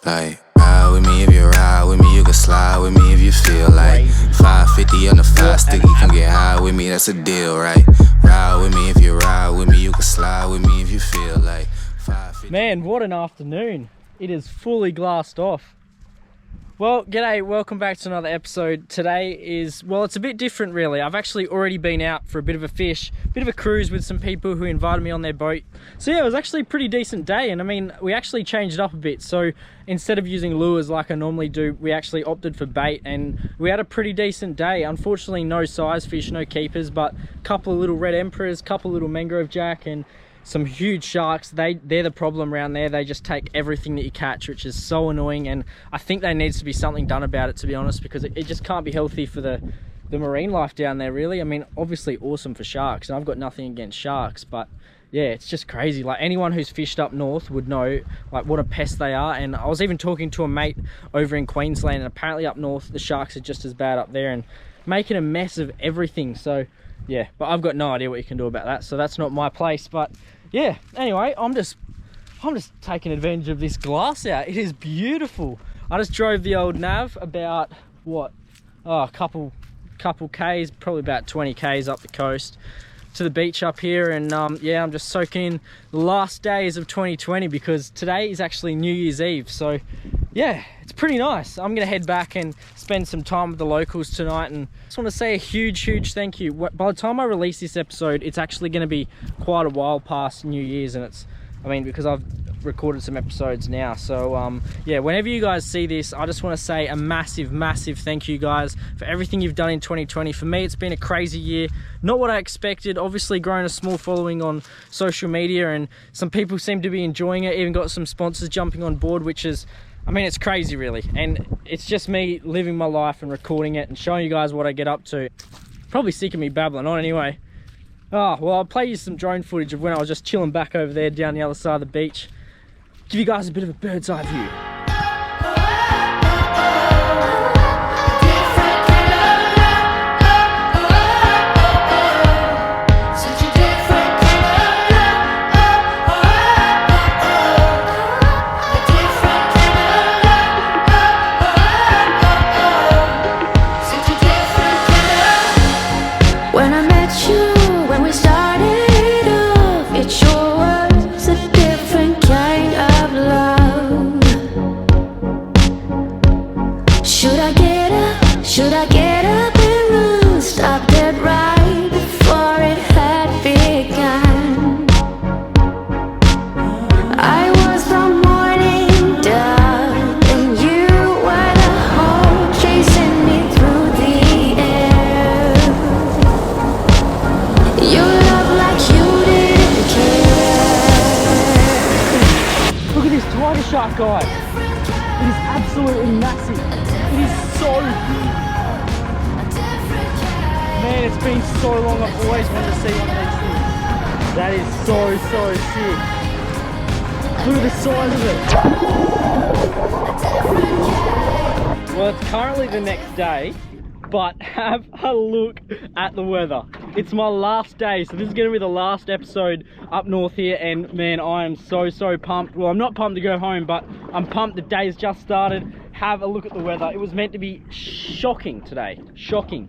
Like, ride with me if you ride with me, you can slide with me if you feel like 550 on the 5 sticky, come get high with me, that's a deal, right? Ride with me if you ride with me, you can slide with me if you feel like 550. Man, what an afternoon. It is fully glassed off. Well, g'day, welcome back to another episode. Today is, well, it's a bit different really. I've actually already been out for a bit of a fish, bit of a cruise with some people who invited me on their boat. So yeah, it was actually a pretty decent day, and I mean, we actually changed it up a bit. So instead of using lures like I normally do, we actually opted for bait, and we had a pretty decent day. Unfortunately, no size fish, no keepers, but a couple of little red emperors, couple of little mangrove jack, and some huge sharks. They're the problem around there. They just take everything that you catch, which is so annoying, and I think there needs to be something done about it, to be honest, because it just can't be healthy for the marine life down there, really. I mean, obviously awesome for sharks, and I've got nothing against sharks, but yeah, it's just crazy. Like, anyone who's fished up north would know like what a pest they are. And I was even talking to a mate over in Queensland, and apparently up north the sharks are just as bad up there and making a mess of everything. So yeah, but I've got no idea what you can do about that, so that's not my place. But yeah, anyway, I'm just taking advantage of this glass out. It is beautiful. I just drove the old nav about what, a couple k's, probably about 20 k's up the coast to the beach up here, and yeah, I'm just soaking in the last days of 2020 because today is actually New Year's Eve. So yeah, it's pretty nice. I'm gonna head back and spend some time with the locals tonight, and just want to say a huge thank you. By the time I release this episode, it's actually going to be quite a while past New Year's, and it's, I mean, because I've recorded some episodes now. So yeah, whenever you guys see this, I just want to say a massive thank you guys for everything you've done in 2020. For me, it's been a crazy year, not what I expected. Obviously grown a small following on social media, and some people seem to be enjoying it, even got some sponsors jumping on board, which is, I mean, it's crazy really, and it's just me living my life and recording it and showing you guys what I get up to. Probably sick of me babbling on anyway. Oh, well, I'll play you some drone footage of when I was just chilling back over there down the other side of the beach. Give you guys a bit of a bird's eye view. Should I get up and run? Stop dead right before it had begun. I was the morning dove, and you were the hole chasing me through the air. You looked like you didn't care. Look at this tiger shark, guy. It is absolutely massive. It is so big. Man, it's been so long. I've always wanted to see one of these things. That is so sick. Look at the size of it. Well, it's currently the next day, but have a look at the weather. It's my last day, so this is going to be the last episode up north here, and man, I am so pumped. Well, I'm not pumped to go home, but I'm pumped. The day's just started. Have a look at the weather. It was meant to be shocking today. Shocking.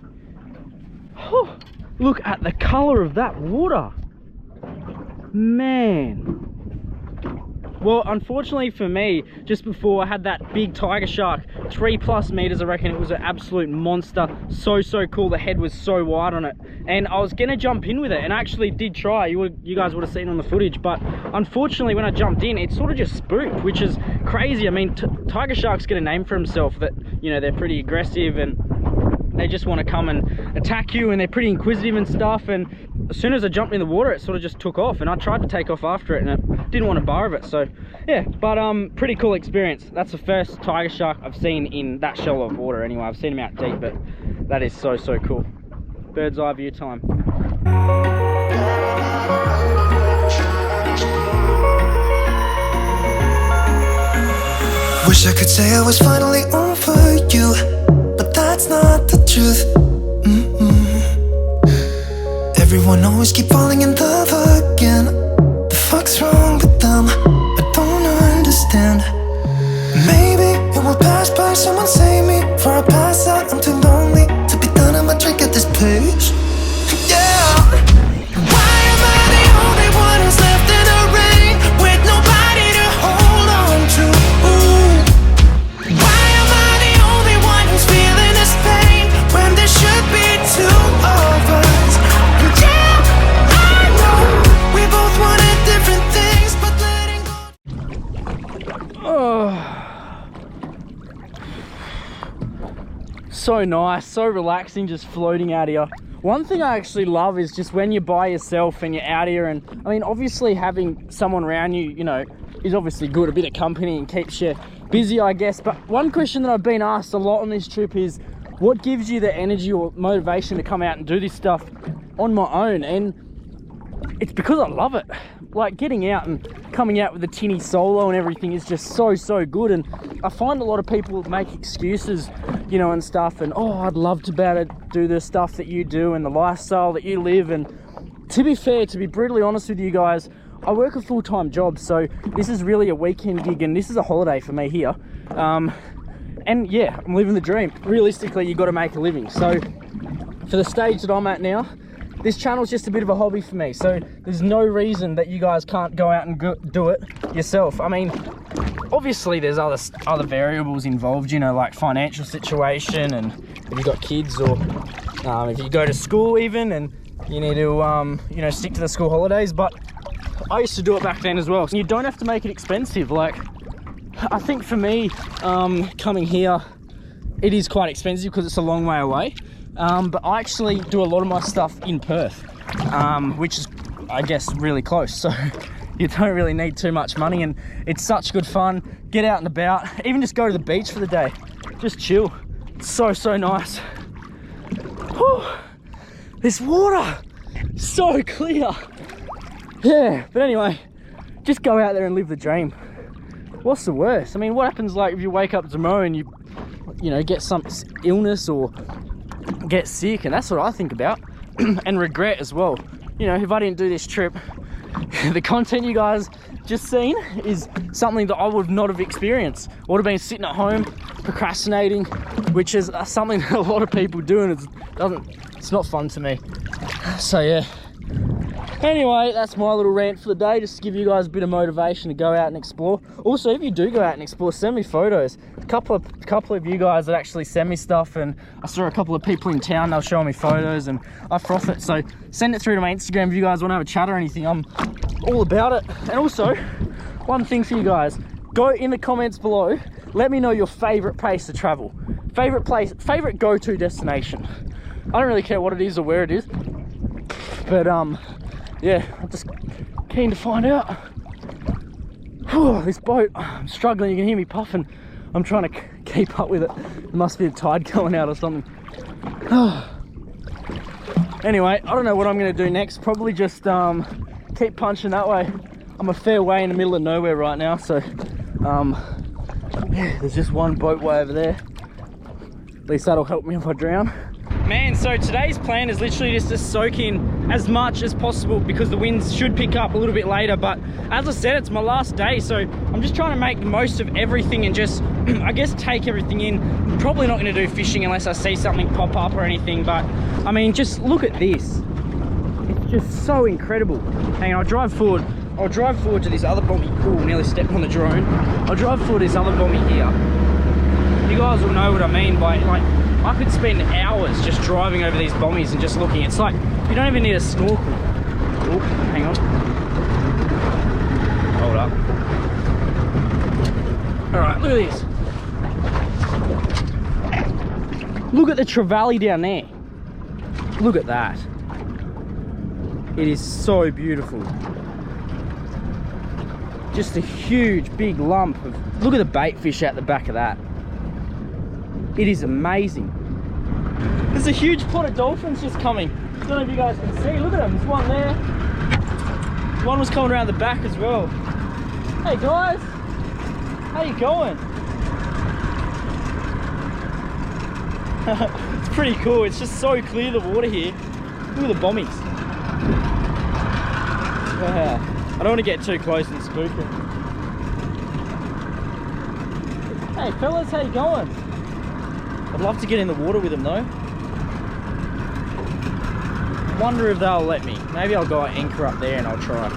Look at the color of that water, man. Well, unfortunately for me, just before I had that big tiger shark, 3+ meters, I reckon. It was an absolute monster. So cool. The head was so wide on it, and I was gonna jump in with it, and I actually did try. You guys would have seen on the footage, but unfortunately when I jumped in, it sort of just spooked, which is crazy. I mean, tiger sharks get a name for himself, that, you know, they're pretty aggressive and they just want to come and attack you, and they're pretty inquisitive and stuff. And as soon as I jumped in the water, it sort of just took off, and I tried to take off after it, and it didn't want a bar of it. So yeah, but pretty cool experience. That's the first tiger shark I've seen in that shallow of water anyway. I've seen them out deep, but that is so cool. Bird's eye view time. Wish I could say I was finally over you, but that's not the truth. Everyone always keep falling in love again. The fuck's wrong with them? I don't understand. Maybe someone save me before I pass out. I'm too lonely to be done. I'ma drink at this place. Yeah. Why am I the only one who's left in the rain with nobody to hold on to? Ooh. Why am I the only one who's feeling this pain when there should be two of us? And yeah, I know we both wanted different things, but letting go. So nice, so relaxing, just floating out here. One thing I actually love is just when you're by yourself and you're out here, and I mean, obviously having someone around you, you know, is obviously good, a bit of company and keeps you busy, I guess. But one question that I've been asked a lot on this trip is, what gives you the energy or motivation to come out and do this stuff on my own? And it's because I love it. Like, getting out and coming out with a tinny solo and everything is just so good. And I find a lot of people make excuses, you know, and stuff, and oh, I'd love to be able to do the stuff that you do and the lifestyle that you live. And to be fair, to be brutally honest with you guys, I work a full-time job, so this is really a weekend gig, and this is a holiday for me here. And yeah, I'm living the dream. Realistically, you got to make a living. So for the stage that I'm at now, this channel's just a bit of a hobby for me, so there's no reason that you guys can't go out and do it yourself. I mean, obviously there's other variables involved, you know, like financial situation, and if you've got kids, or if you go to school even, and you need to, you know, stick to the school holidays. But I used to do it back then as well. So you don't have to make it expensive. Like, I think for me, coming here, it is quite expensive because it's a long way away. But I actually do a lot of my stuff in Perth, which is, I guess, really close. So you don't really need too much money, and it's such good fun. Get out and about, even just go to the beach for the day. Just chill. It's so nice. Whew. This water, so clear. Yeah, but anyway, just go out there and live the dream. What's the worst? I mean, what happens, like, if you wake up tomorrow and you know, get some illness or get sick? And that's what I think about. And regret as well. You know, if I didn't do this trip, the content you guys just seen is something that I would not have experienced. I would have been sitting at home procrastinating, which is something that a lot of people do, and it's not fun to me. So yeah, anyway, that's my little rant for the day, just to give you guys a bit of motivation to go out and explore. Also, if you do go out and explore, send me photos. A couple of you guys that actually send me stuff, and I saw a couple of people in town, they'll show me photos, and I froth it. So send it through to my Instagram if you guys want to have a chat or anything. I'm all about it. And also, one thing for you guys, go in the comments below, let me know your favorite place to travel, favorite go-to destination. I don't really care what it is or where it is, but yeah, I'm just keen to find out. Whew, this boat, I'm struggling. You can hear me puffing. I'm trying to keep up with it. There must be a tide going out or something. Anyway, I don't know what I'm going to do next. Probably just keep punching that way. I'm a fair way in the middle of nowhere right now, so yeah, there's just one boatway over there. At least that'll help me if I drown. Man, so today's plan is literally just to soak in as much as possible, because the winds should pick up a little bit later. But as I said, it's my last day, so I'm just trying to make the most of everything and just, I guess, take everything in. I'm probably not going to do fishing unless I see something pop up or anything, but I mean, just look at this. It's just so incredible. Hang on, I'll drive forward to this other bommy. Cool, nearly stepped on the drone. I'll drive forward to this other bommy here. You guys will know what I mean by, like, I could spend hours just driving over these bommies and just looking. It's like, you don't even need a snorkel. Oh, hang on. Hold up. All right, look at this. Look at the trevally down there. Look at that. It is so beautiful. Just a huge, big lump of, look at the bait fish out the back of that. It is amazing. There's a huge pot of dolphins just coming. I don't know if you guys can see. Look at them. There's one there. One was coming around the back as well. Hey guys, how you going? It's pretty cool. It's just so clear, the water here. Look at the bommies. Wow. I don't want to get too close and spook them. Hey fellas, how you going? I'd love to get in the water with them though. Wonder if they'll let me. Maybe I'll go anchor up there and I'll try.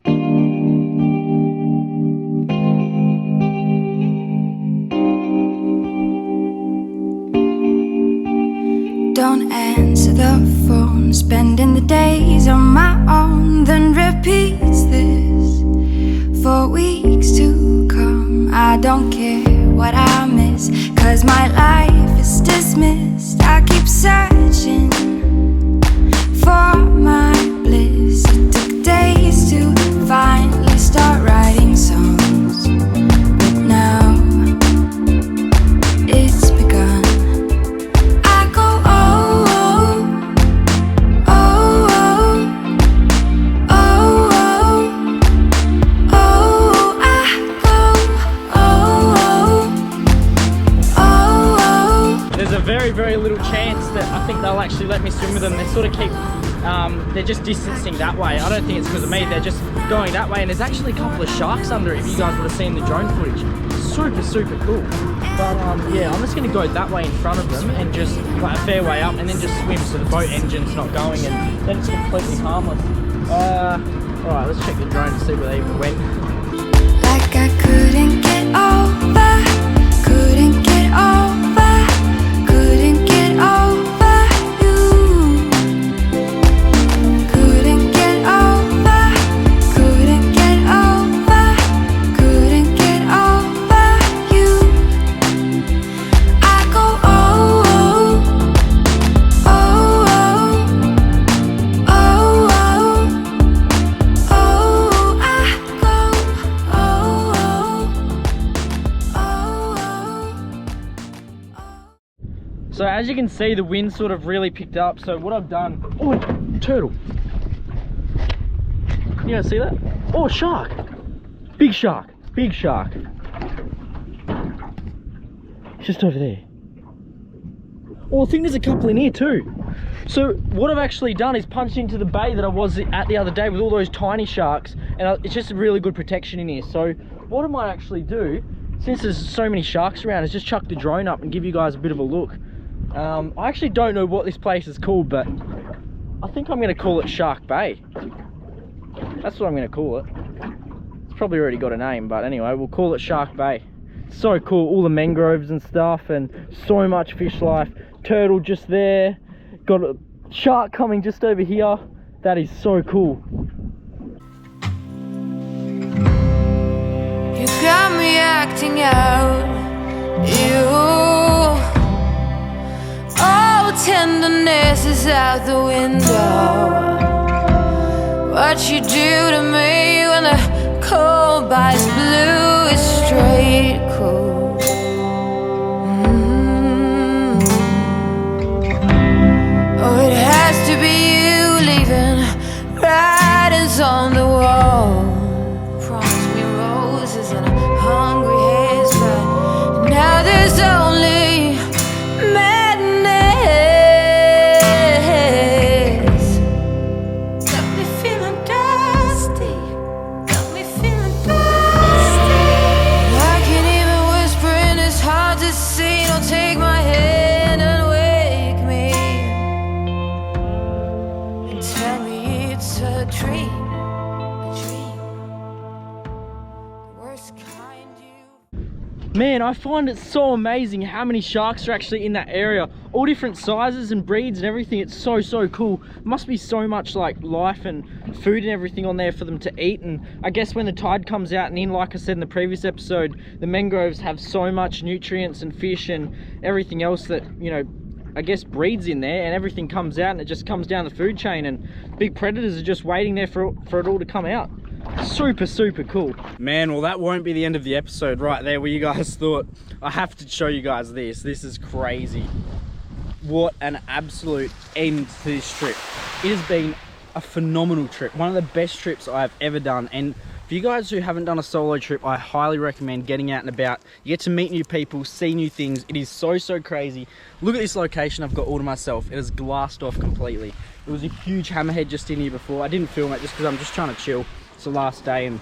Don't answer the phone, spending the days on my own, then repeats this for weeks to come. I don't care what I miss, 'cause my life is dismissed. I keep searching for my bliss. It took days to finally start writing songs, but now it's begun. I go oh, oh, oh, oh, oh, oh, oh, I go oh, oh, oh, oh. There's a very little chance that I think they'll actually let me swim with them. They sort of keep, they're just distancing that way. I don't think it's because of me, they're just going that way. And there's actually a couple of sharks under it, if you guys would have seen the drone footage. Super cool. But yeah, I'm just gonna go that way in front of them and just like a fair way up and then just swim so the boat engine's not going and then it's completely harmless. Alright, let's check the drone to see where they even went. Like I couldn't get over, couldn't get over, couldn't get over you. Couldn't get over, couldn't get over, couldn't get over you. I go oh, oh, oh, oh, oh, oh, I go So as you can see, the wind sort of really picked up. So what I've done, oh, turtle. You guys see that? Oh, shark. Big shark, big shark. Just over there. Oh, I think there's a couple in here too. So what I've actually done is punched into the bay that I was at the other day with all those tiny sharks, and it's just a really good protection in here. So what I might actually do, since there's so many sharks around, is just chuck the drone up and give you guys a bit of a look. I actually don't know what this place is called, but I think I'm gonna call it Shark Bay. That's what I'm gonna call it. It's probably already got a name, but anyway, we'll call it Shark Bay. So cool, all the mangroves and stuff, and so much fish life. Turtle just there, got a shark coming just over here. That is so cool. You got me acting out, you. All tenderness is out the window. What you do to me when the cold bites blue is straight cool. Oh, it has to be you leaving writings on the wall. Promise me roses and a hungry haze, but now there's only madness. Got me feeling dusty, got me feeling dusty. I can't even whisper and it's hard to see. Don't take my hand and wake me and tell me it's a dream. Man, I find it so amazing how many sharks are actually in that area. All different sizes and breeds and everything. It's so cool. Must be so much like life and food and everything on there for them to eat. And I guess when the tide comes out and in, like I said in the previous episode, the mangroves have so much nutrients and fish and everything else that, you know, I guess breeds in there, and everything comes out and it just comes down the food chain, and big predators are just waiting there for it all to come out. Super cool. Man, well that won't be the end of the episode right there where you guys thought. I have to show you guys this. This is crazy. What an absolute end to this trip. It has been a phenomenal trip. One of the best trips I've ever done. And for you guys who haven't done a solo trip, I highly recommend getting out and about. You get to meet new people, see new things. It is so crazy. Look at this location I've got all to myself. It is glassed off completely. There was a huge hammerhead just in here before. I didn't film it just because I'm just trying to chill. It's the last day and,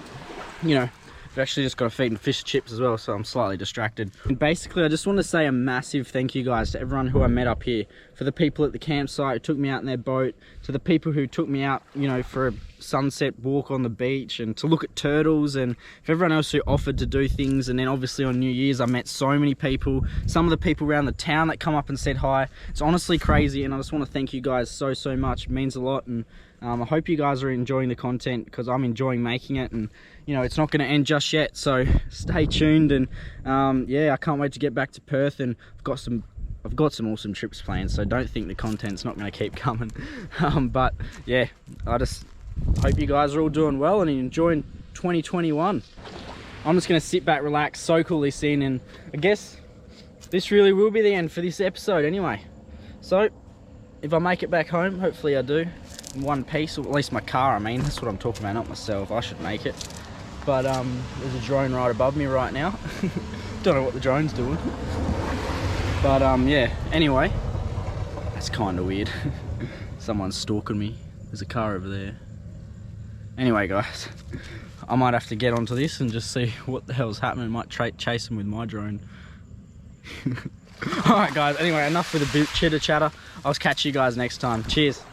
you know, I've actually just got to feed fish chips as well, so I'm slightly distracted. And basically, I just want to say a massive thank you guys to everyone who I met up here, for the people at the campsite who took me out in their boat, to the people who took me out, you know, for a sunset walk on the beach and to look at turtles, and for everyone else who offered to do things. And then obviously on New Year's I met so many people, some of the people around the town that come up and said hi. It's honestly crazy, and I just want to thank you guys so much. It means a lot, and I hope you guys are enjoying the content, because I'm enjoying making it, and you know, it's not going to end just yet, so stay tuned. And yeah, I can't wait to get back to Perth, and I've got some awesome trips planned, so don't think the content's not going to keep coming. But yeah, I just hope you guys are all doing well and enjoying 2021. I'm just going to sit back, relax, soak all this in, and I guess this really will be the end for this episode anyway. So if I make it back home, hopefully I do, in one piece, or at least my car, I mean, that's what I'm talking about, not myself. I should make it. But there's a drone right above me right now. Don't know what the drone's doing. But yeah, anyway, that's kind of weird. Someone's stalking me. There's a car over there. Anyway guys, I might have to get onto this and just see what the hell's happening. Might chase them with my drone. Alright guys, anyway, enough with the chitter chatter. I'll catch you guys next time. Cheers.